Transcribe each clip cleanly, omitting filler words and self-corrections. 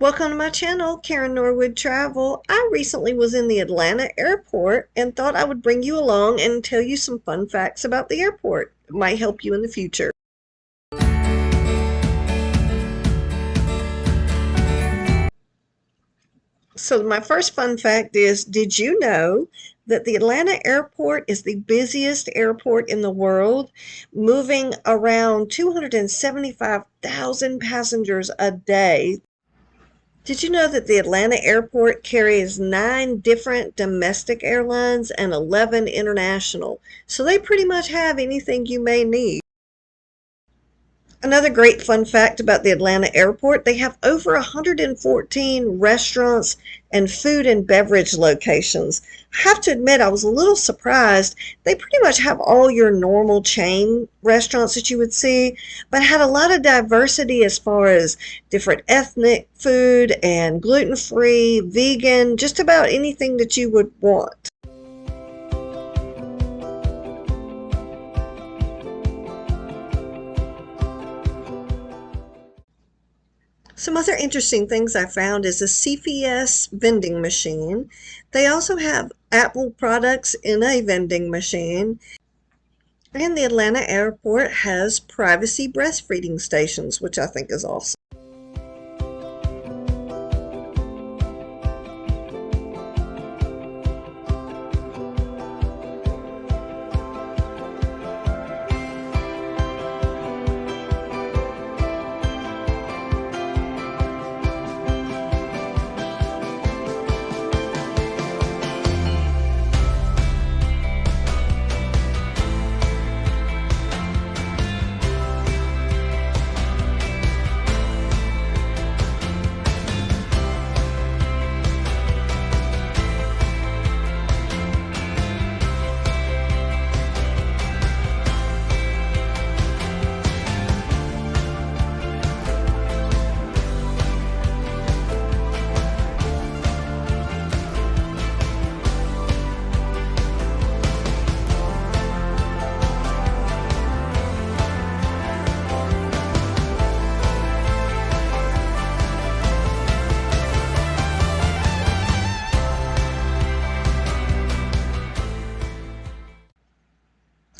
Welcome to my channel, Karen Norwood Travel. I recently was in the Atlanta airport and thought I would bring you along and tell you some fun facts about the airport. It might help you in the future. So my first fun fact is, did you know that the Atlanta airport is the busiest airport in the world, moving around 275,000 passengers a day? Did you know that the Atlanta airport carries 9 different domestic airlines and 11 international? So they pretty much have anything you may need. Another great fun fact about the Atlanta airport, they have over 114 restaurants and food and beverage locations. I have to admit, I was a little surprised. They pretty much have all your normal chain restaurants that you would see, but had a lot of diversity as far as different ethnic food and gluten-free, vegan, just about anything that you would want. Some other interesting things I found is a CVS vending machine. They also have Apple products in a vending machine. And the Atlanta airport has privacy breastfeeding stations, which I think is awesome.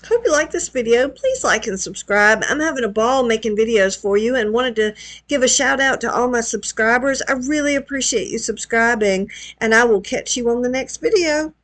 Hope you like this video. Please like and subscribe. I'm having a ball making videos for you and wanted to give a shout out to all my subscribers. I really appreciate you subscribing, and I will catch you on the next video.